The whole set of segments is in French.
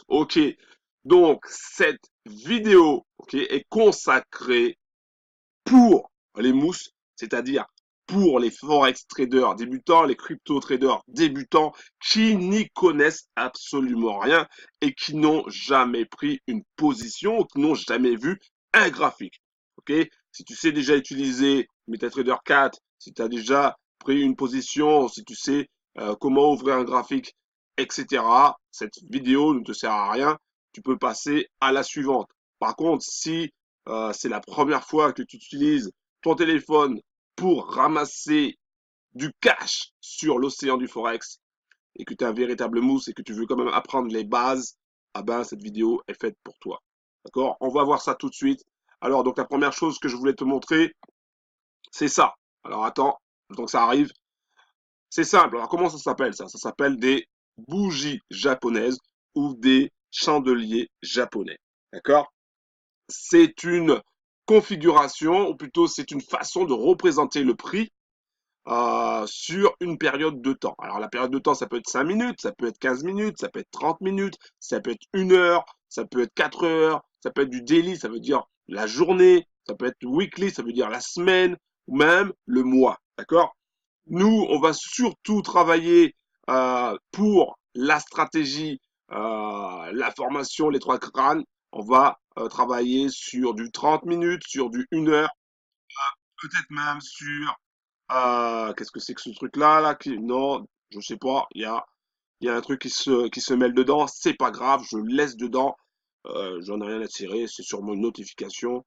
Ok, donc cette vidéo, ok, est consacrée pour les mousses, c'est-à-dire pour les forex traders débutants, les crypto traders débutants qui n'y connaissent absolument rien et qui n'ont jamais pris une position ou qui n'ont jamais vu un graphique. Ok, si tu sais déjà utiliser MetaTrader 4, si tu as déjà pris une position, si tu sais comment ouvrir un graphique, etc., cette vidéo ne te sert à rien. Tu peux passer à la suivante. Par contre, si c'est la première fois que tu utilises ton téléphone pour ramasser du cash sur l'océan du Forex et que tu es un véritable mousse et que tu veux quand même apprendre les bases, ah ben, cette vidéo est faite pour toi. D'accord? On va voir ça tout de suite. Alors, donc, la première chose que je voulais te montrer, c'est ça. Alors, attends, donc ça arrive. C'est simple. Alors, comment ça s'appelle ça? Ça s'appelle des bougies japonaises ou des chandeliers japonais. D'accord? C'est une configuration, ou plutôt c'est une façon de représenter le prix sur une période de temps. Alors la période de temps, ça peut être 5 minutes, ça peut être 15 minutes, ça peut être 30 minutes, ça peut être 1 heure, ça peut être 4 heures, ça peut être du daily, ça veut dire la journée, ça peut être weekly, ça veut dire la semaine, ou même le mois. D'accord? Nous, on va surtout travailler pour la stratégie, la formation, les trois crânes. On va travailler sur du 30 minutes, sur du 1 heure, peut-être même sur qu'est-ce que c'est que ce truc-là là qui... Non, je sais pas. Il y a un truc qui se mêle dedans. C'est pas grave, je le laisse dedans. J'en ai rien à tirer. C'est sûrement une notification.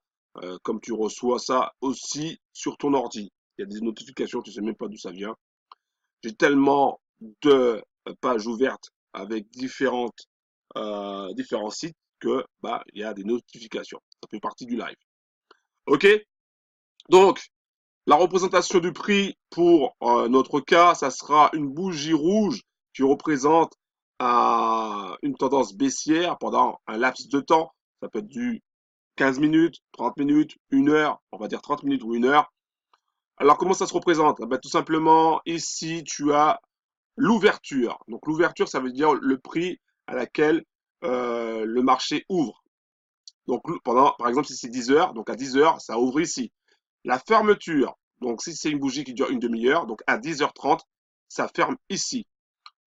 Comme tu reçois ça aussi sur ton ordi. Il y a des notifications, tu sais même pas d'où ça vient. J'ai tellement de pages ouvertes avec différents sites que bah il y a des notifications. Ça fait partie du live. Ok? Donc, la représentation du prix pour notre cas, ça sera une bougie rouge qui représente une tendance baissière pendant un laps de temps. Ça peut être du 15 minutes, 30 minutes, 1 heure, on va dire 30 minutes ou 1 heure. Alors comment ça se représente? Eh ben, tout simplement, ici, tu as l'ouverture. Donc l'ouverture, ça veut dire le prix à laquelle le marché ouvre. Donc pendant, par exemple, si c'est 10 heures, donc à 10 heures, ça ouvre ici. La fermeture, donc si c'est une bougie qui dure une demi-heure, donc à 10h30, ça ferme ici.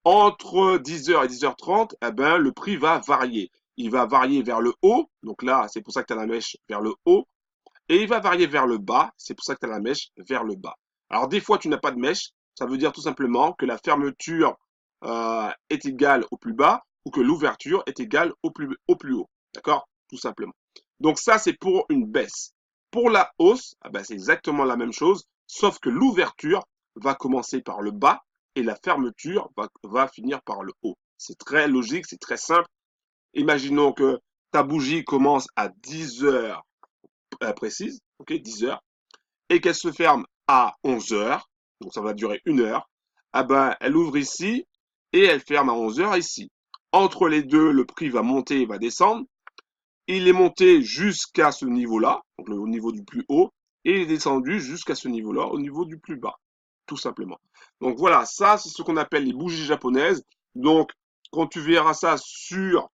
Entre 10h et 10h30, eh ben, le prix va varier. Il va varier vers le haut, donc là, c'est pour ça que tu as la mèche vers le haut, et il va varier vers le bas, c'est pour ça que tu as la mèche vers le bas. Alors des fois, tu n'as pas de mèche, ça veut dire tout simplement que la fermeture est égale au plus bas ou que l'ouverture est égale au plus haut. D'accord? Tout simplement. Donc ça, c'est pour une baisse. Pour la hausse, ah ben, c'est exactement la même chose, sauf que l'ouverture va commencer par le bas et la fermeture va finir par le haut. C'est très logique, c'est très simple. Imaginons que ta bougie commence à 10 heures précise, ok, 10 heures, et qu'elle se ferme à 11 heures, donc ça va durer 1 heure, ah ben, elle ouvre ici et elle ferme à 11 heures ici. Entre les deux, le prix va monter et va descendre. Il est monté jusqu'à ce niveau-là, donc au niveau du plus haut, et il est descendu jusqu'à ce niveau-là, au niveau du plus bas, tout simplement. Donc voilà, ça c'est ce qu'on appelle les bougies japonaises. Donc quand tu verras ça sur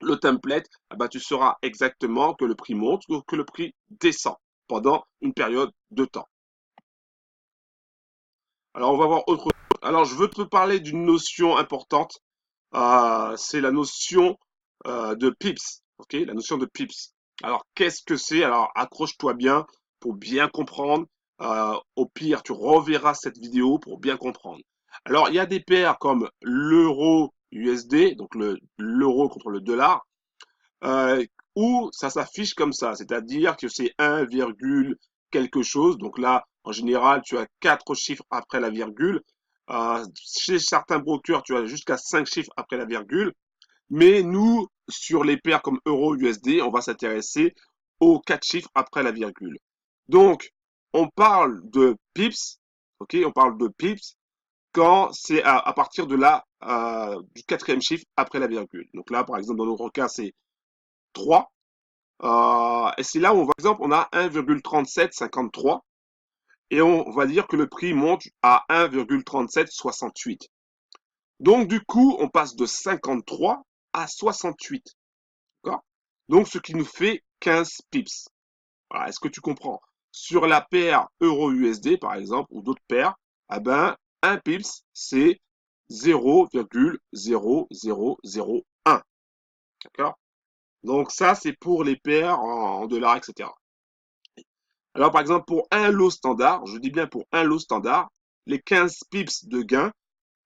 le template, eh ben, tu sauras exactement que le prix monte ou que le prix descend pendant une période de temps. Alors, on va voir autre chose. Alors, je veux te parler d'une notion importante. C'est la notion de pips. Ok, la notion de pips. Alors, qu'est-ce que c'est? Alors, accroche-toi bien pour bien comprendre. Au pire, tu reverras cette vidéo pour bien comprendre. Alors, il y a des paires comme l'euro USD, donc l'euro contre le dollar, euh, où ça s'affiche comme ça, c'est-à-dire que c'est 1, quelque chose. Donc là, en général, tu as 4 chiffres après la virgule. Chez certains brokers, tu as jusqu'à 5 chiffres après la virgule. Mais nous, sur les paires comme euro, USD, on va s'intéresser aux 4 chiffres après la virgule. Donc, on parle de pips, ok, on parle de pips quand c'est à partir de du quatrième chiffre après la virgule. Donc là, par exemple, dans notre cas, c'est 3. Et c'est là où, par exemple, on a 1,3753 et on va dire que le prix monte à 1,3768. Donc, du coup, on passe de 53 à 68. D'accord? Donc, ce qui nous fait 15 pips. Voilà, est-ce que tu comprends? Sur la paire euro-USD, par exemple, ou d'autres paires, eh ben, 1 pips, c'est 0,0001. D'accord? Donc, ça, c'est pour les paires en dollars, etc. Alors, par exemple, pour un lot standard, je dis bien pour un lot standard, les 15 pips de gain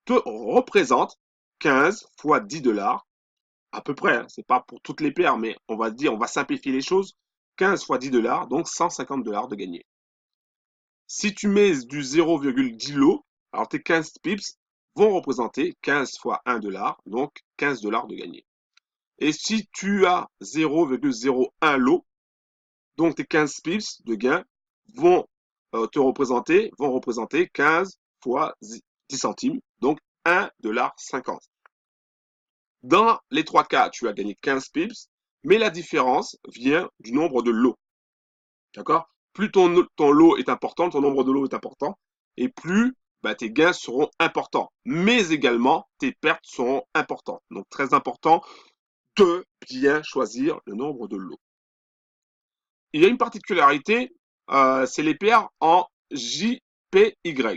te représentent 15 fois 10 dollars, à peu près, hein, c'est pas pour toutes les paires, mais on va dire, on va simplifier les choses, 15 fois 10 dollars, donc 150 dollars de gagné. Si tu mets du 0,10 lot, alors tes 15 pips vont représenter 15 fois 1 dollar, donc 15 dollars de gagné. Et si tu as 0,01 lot, donc tes 15 pips de gain vont vont représenter 15 fois 10 centimes, donc 1,50 $. Dans les trois cas, tu as gagné 15 pips, mais la différence vient du nombre de lots. D'accord? Plus ton lot est important, ton nombre de lots est important, et plus bah, tes gains seront importants. Mais également, tes pertes seront importantes. Donc, très important de bien choisir le nombre de lots. Il y a une particularité, c'est les paires en JPY.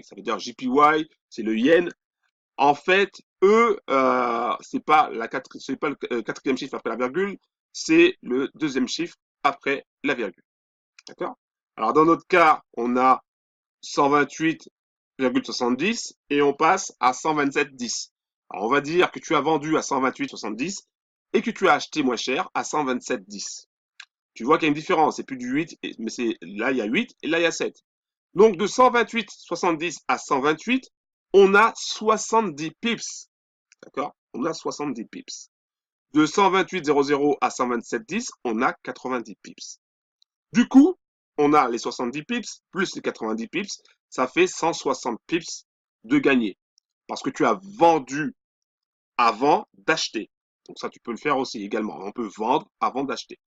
Ça veut dire JPY, c'est le yen. En fait, eux, c'est pas le quatrième chiffre après la virgule, c'est le deuxième chiffre après la virgule. D'accord? Alors, dans notre cas, on a 128,70 et on passe à 127,10. Alors, on va dire que tu as vendu à 128,70 et que tu as acheté moins cher à 127,10. Tu vois qu'il y a une différence, c'est plus du 8, mais là il y a 8 et là il y a 7. Donc de 128,70 à 128, on a 70 pips. D'accord? On a 70 pips. De 128,00 à 127,10, on a 90 pips. Du coup, on a les 70 pips plus les 90 pips, ça fait 160 pips de gagné. Parce que tu as vendu avant d'acheter. Donc ça, tu peux le faire aussi également. On peut vendre avant d'acheter.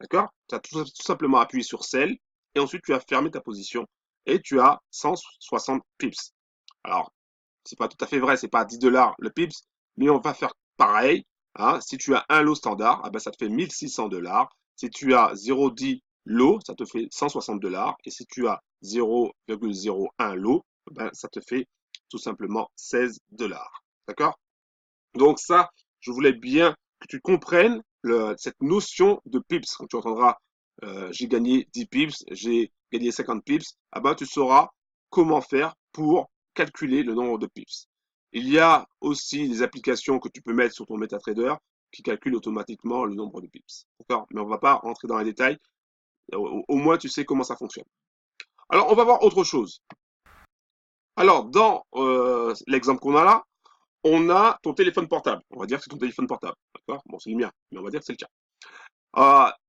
D'accord? Tu as tout simplement appuyé sur Sell et ensuite tu as fermé ta position et tu as 160 pips. Alors, c'est pas tout à fait vrai, c'est pas 10 dollars le pips, mais on va faire pareil. Hein. Si tu as un lot standard, ah ben, ça te fait 1600 dollars. Si tu as 0,10 lot, ça te fait 160 dollars. Et si tu as 0,01 lot, ben, ça te fait tout simplement 16 dollars. D'accord? Donc ça, je voulais bien que tu comprennes cette notion de pips. Quand tu entendras j'ai gagné 10 pips, j'ai gagné 50 pips, ah ben, tu sauras comment faire pour calculer le nombre de pips. Il y a aussi des applications que tu peux mettre sur ton MetaTrader qui calculent automatiquement le nombre de pips. D'accord? Mais on ne va pas rentrer dans les détails. Au moins, tu sais comment ça fonctionne. Alors, on va voir autre chose. Alors, dans l'exemple qu'on a là, on a ton téléphone portable. On va dire que c'est ton téléphone portable. D'accord? Bon, c'est le mien, mais on va dire que c'est le tien.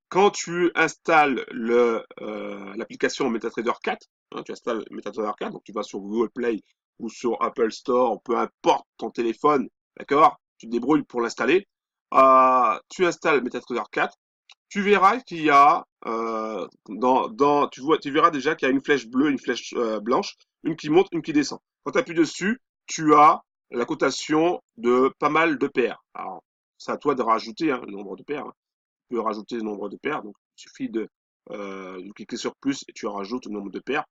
Quand tu installes l'application MetaTrader 4, hein, tu installes MetaTrader 4, donc tu vas sur Google Play ou sur Apple Store, peu importe ton téléphone, d'accord? Tu te débrouilles pour l'installer. Tu installes MetaTrader 4, tu verras qu'il y a tu verras déjà qu'il y a une flèche bleue, une flèche blanche, une qui monte, une qui descend. Quand tu appuies dessus, tu as la cotation de pas mal de paires. Alors, c'est à toi de rajouter le nombre de paires. Hein. Tu peux rajouter le nombre de paires. Donc, il suffit de cliquer sur plus et tu rajoutes le nombre de paires.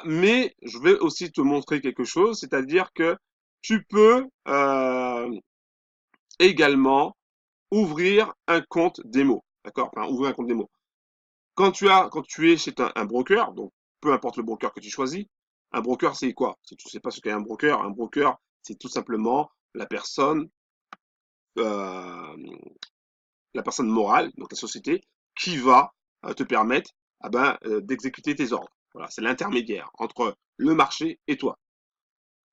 Mais je vais aussi te montrer quelque chose, c'est-à-dire que tu peux également ouvrir un compte démo. D'accord? Enfin, ouvrir un compte démo. Quand tu es chez un broker, donc peu importe le broker que tu choisis, un broker c'est quoi? Si tu ne sais pas ce qu'est un broker c'est tout simplement euh, la personne morale, donc la société, qui va te permettre d'exécuter tes ordres. Voilà, c'est l'intermédiaire entre le marché et toi.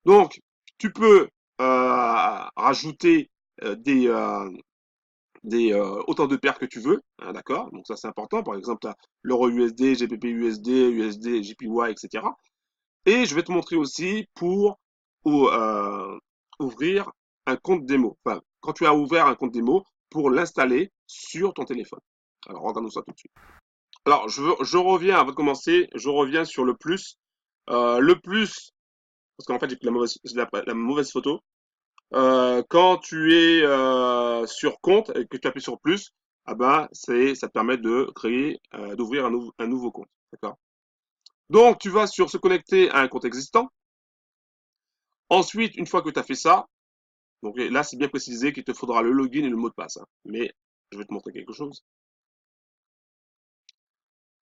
Donc, tu peux rajouter autant de paires que tu veux, hein, d'accord? Donc ça c'est important. Par exemple, tu as l'euro USD, GBP USD, USD, JPY, etc. Et je vais te montrer aussi pour ouvrir un compte démo. Enfin, quand tu as ouvert un compte démo, pour l'installer sur ton téléphone. Alors, regardons ça tout de suite. Alors, je reviens, avant de commencer, je reviens sur le plus. Le plus, parce qu'en fait, j'ai pris la mauvaise photo. Quand tu es sur compte et que tu appuies sur plus, ah ben, ça te permet de créer, d'ouvrir un nouveau compte. D'accord? Donc, tu vas sur se connecter à un compte existant. Ensuite, une fois que tu as fait ça, donc là, c'est bien précisé qu'il te faudra le login et le mot de passe, hein. Mais je vais te montrer quelque chose.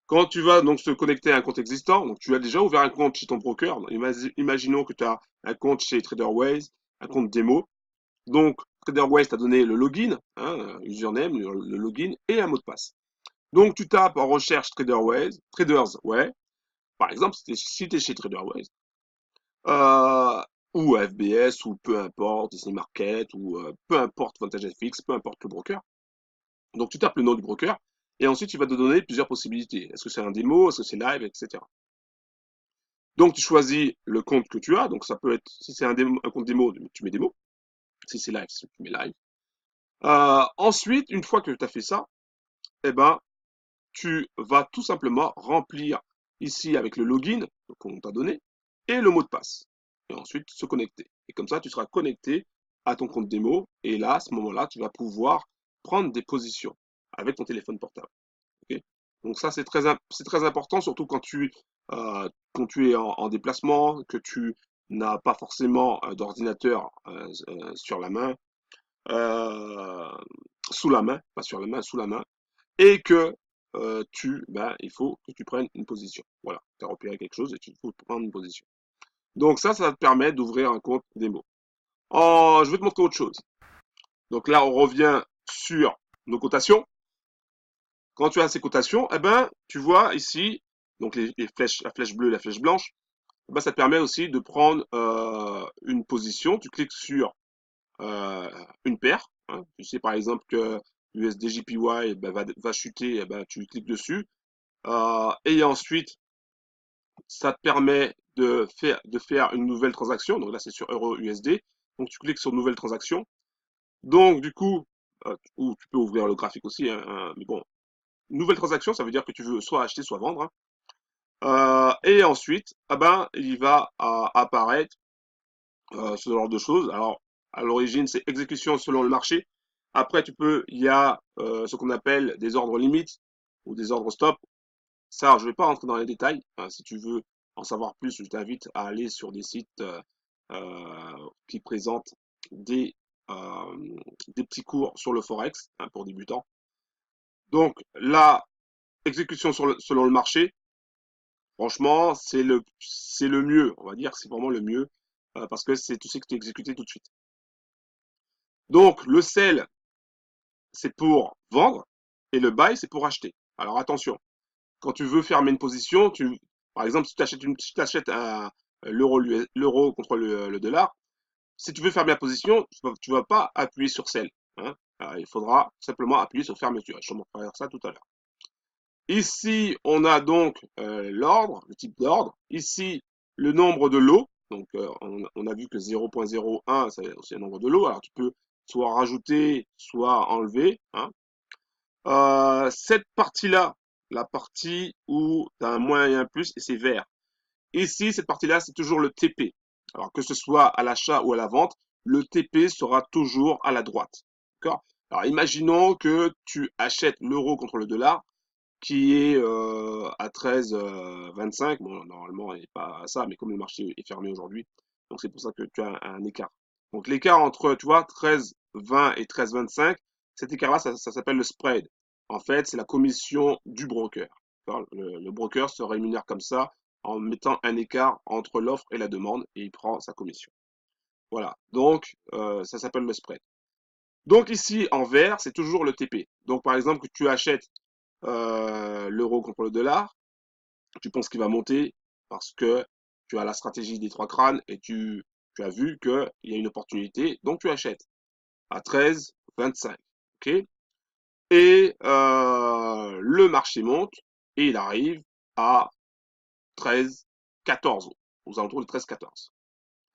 Quand tu vas donc se connecter à un compte existant, donc tu as déjà ouvert un compte chez ton broker. Imaginons que tu as un compte chez TraderWise, un compte démo. Donc, TraderWise t'a donné le login, hein, username, le login et un mot de passe. Donc, tu tapes en recherche TraderWise, Traders, ouais. Par exemple, si tu es chez TraderWise, euh, ou FBS, ou peu importe, Disney Market, ou peu importe Vantage FX, peu importe le broker. Donc, tu tapes le nom du broker, et ensuite, tu vas te donner plusieurs possibilités. Est-ce que c'est un démo, est-ce que c'est live, etc. Donc, tu choisis le compte que tu as. Donc, ça peut être, si c'est un compte démo, tu mets démo. Si c'est live, tu mets live. Ensuite, une fois que tu as fait ça, eh ben, tu vas tout simplement remplir ici avec le login qu'on t'a donné et le mot de passe. Et ensuite, se connecter. Et comme ça, tu seras connecté à ton compte démo. Et là, à ce moment-là, tu vas pouvoir prendre des positions avec ton téléphone portable. Okay. Donc ça, c'est très important, surtout quand tu es en déplacement, que tu n'as pas forcément d'ordinateur sur la main, euh, sous la main, pas sur la main, sous la main, et que il faut que tu prennes une position. Voilà, tu as repéré quelque chose et il faut prendre une position. Donc ça va te permettre d'ouvrir un compte démo. Oh, je vais te montrer autre chose. Donc là, on revient sur nos cotations. Quand tu as ces cotations, eh ben, tu vois ici, donc les flèches, la flèche bleue, la flèche blanche, eh ben, ça te permet aussi de prendre une position. Tu cliques sur une paire, hein. Tu sais par exemple que USDJPY eh ben, va chuter, eh ben, tu cliques dessus. Et ensuite, ça te permet de faire une nouvelle transaction. Donc là, c'est sur Euro USD. Donc tu cliques sur nouvelle transaction. Donc du coup, ou tu peux ouvrir le graphique aussi, hein, mais bon, nouvelle transaction, ça veut dire que tu veux soit acheter, soit vendre, hein. Et ensuite, ah ben, il va apparaître ce genre de choses. Alors, à l'origine, c'est exécution selon le marché. Après, il y a ce qu'on appelle des ordres limites ou des ordres stop. Ça, je ne vais pas rentrer dans les détails. Si tu veux en savoir plus, je t'invite à aller sur des sites qui présentent des, euh, des petits cours sur le Forex, hein, pour débutants. Donc, la exécution selon le marché, franchement, c'est le mieux. On va dire que c'est vraiment le mieux parce que tu sais que tu es exécuté tout de suite. Donc, le sell, c'est pour vendre et le buy, c'est pour acheter. Alors, attention. Quand tu veux fermer une position, par exemple, si tu achètes l'euro contre le dollar, si tu veux fermer la position, tu vas pas appuyer sur sell, hein. Alors, il faudra simplement appuyer sur fermeture. Je te montrerai ça tout à l'heure. Ici, on a donc l'ordre, le type d'ordre. Ici, le nombre de lots. Donc, on a vu que 0.01, c'est le nombre de lots. Alors, tu peux soit rajouter, soit enlever, hein. Cette partie-là, la partie où tu as un moins et un plus, et c'est vert. Ici, cette partie-là, c'est toujours le TP. Alors que ce soit à l'achat ou à la vente, le TP sera toujours à la droite. D'accord? Alors imaginons que tu achètes l'euro contre le dollar qui est à 13,25. Bon, normalement, il n'est pas à ça, mais comme le marché est fermé aujourd'hui, donc c'est pour ça que tu as un écart. Donc l'écart entre, tu vois, 13,20 et 13,25, cet écart-là, ça s'appelle le spread. En fait, c'est la commission du broker. Le broker se rémunère comme ça en mettant un écart entre l'offre et la demande et il prend sa commission. Voilà, donc ça s'appelle le spread. Donc ici, en vert, c'est toujours le TP. Donc par exemple, que tu achètes l'euro contre le dollar, tu penses qu'il va monter parce que tu as la stratégie des trois crânes et tu as vu qu'il y a une opportunité, donc tu achètes à 13,25. Okay, et le marché monte et il arrive à 13,14, aux alentours de 13,14.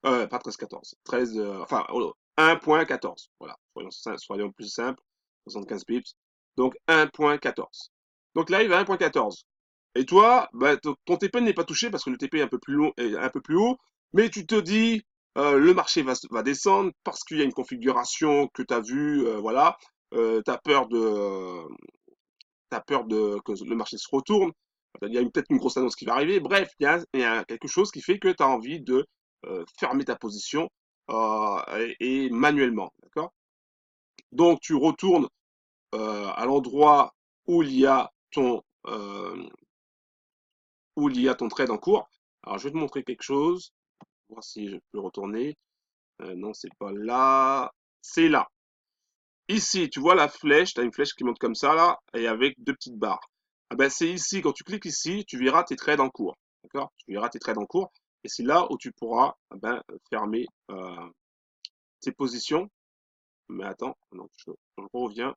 Pas 13,14, 13, enfin, 1,14. Voilà, soyons plus simples, 75 pips. Donc 1,14. Donc là, il va à 1,14. Et toi, bah, ton TP n'est pas touché parce que le TP est un peu plus long et un peu plus haut, mais tu te dis, le marché va descendre parce qu'il y a une configuration que tu as vue, voilà. Tu as peur que le marché se retourne. Il y a peut-être une grosse annonce qui va arriver. Bref, il y a quelque chose qui fait que tu as envie de fermer ta position et manuellement. D'accord? Donc, tu retournes à l'endroit où il y a ton trade en cours. Alors, je vais te montrer quelque chose. Voir si je peux retourner. Non, c'est pas là. C'est là. Ici, tu vois la flèche, tu as une flèche qui monte comme ça là, et avec deux petites barres. Ah ben, c'est ici, quand tu cliques ici, tu verras tes trades en cours. D'accord? Tu verras tes trades en cours. Et c'est là où tu pourras fermer tes positions. Mais attends, non, je reviens.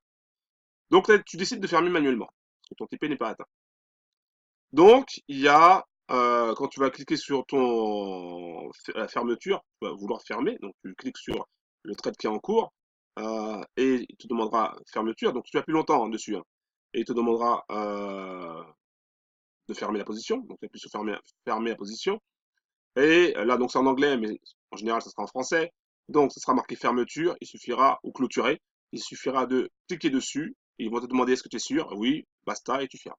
Donc là, tu décides de fermer manuellement, parce que ton TP n'est pas atteint. Donc, il y a, quand tu vas cliquer sur la fermeture, tu vas vouloir fermer, donc tu cliques sur le trade qui est en cours, et il te demandera fermeture, donc tu as plus longtemps dessus, hein, et il te demandera de fermer la position, donc tu appuies sur fermer la position, et là, donc c'est en anglais, mais en général, ça sera en français, donc ça sera marqué fermeture, il suffira, ou clôturer, il suffira de cliquer dessus, et ils vont te demander est-ce que tu es sûr, oui, basta, et tu fermes.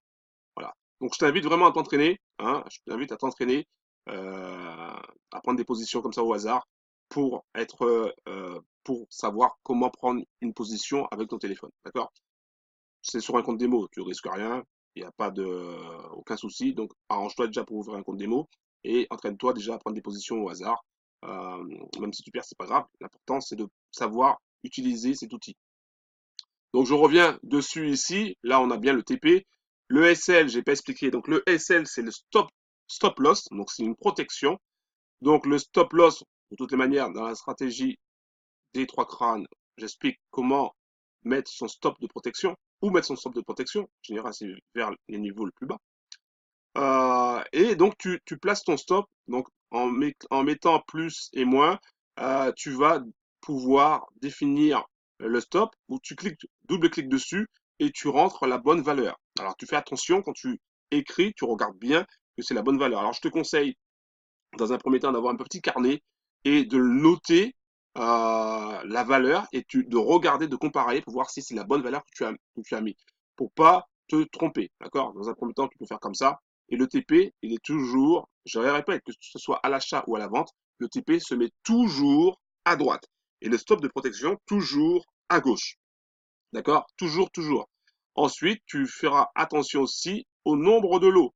Voilà. Donc je t'invite vraiment à t'entraîner, hein, je t'invite à t'entraîner, à prendre des positions comme ça au hasard pour savoir comment prendre une position avec ton téléphone. D'accord? C'est sur un compte démo, tu risques rien, il n'y a pas aucun souci. Donc arrange-toi déjà pour ouvrir un compte démo et entraîne-toi déjà à prendre des positions au hasard. Euh, Même si tu perds, c'est pas grave. L'important c'est de savoir utiliser cet outil. Donc je reviens dessus ici. Là, on a bien le TP. Le SL, j'ai pas expliqué. Donc le SL, c'est le stop loss. Donc c'est une protection. Donc le stop loss, de toutes les manières, dans la stratégie des trois crânes, j'explique comment mettre son stop de protection. Ou mettre son stop de protection. En général, c'est vers les niveaux le plus bas. Et donc tu places ton stop. Donc en mettant plus et moins, tu vas pouvoir définir le stop où tu cliques, double-cliques dessus et tu rentres la bonne valeur. Alors tu fais attention quand tu écris, tu regardes bien que c'est la bonne valeur. Alors je te conseille dans un premier temps d'avoir un petit carnet et de noter la valeur et de regarder, de comparer pour voir si c'est la bonne valeur que tu as mis. Pour pas te tromper, d'accord? Dans un premier temps, tu peux faire comme ça. Et le TP, il est toujours, je répète, que ce soit à l'achat ou à la vente, le TP se met toujours à droite. Et le stop de protection, toujours à gauche. D'accord? Toujours, toujours. Ensuite, tu feras attention aussi au nombre de lots.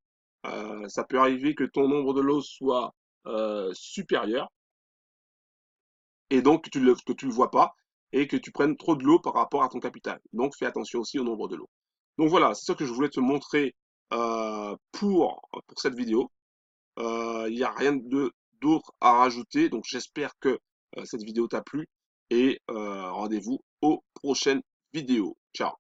Ça peut arriver que ton nombre de lots soit supérieur et donc que tu le vois pas et que tu prennes trop de lots par rapport à ton capital. Donc, fais attention aussi au nombre de lots. Donc voilà, c'est ça que je voulais te montrer pour cette vidéo. Il n'y a rien d'autre à rajouter. Donc, j'espère que cette vidéo t'a plu et rendez-vous aux prochaines vidéos. Ciao.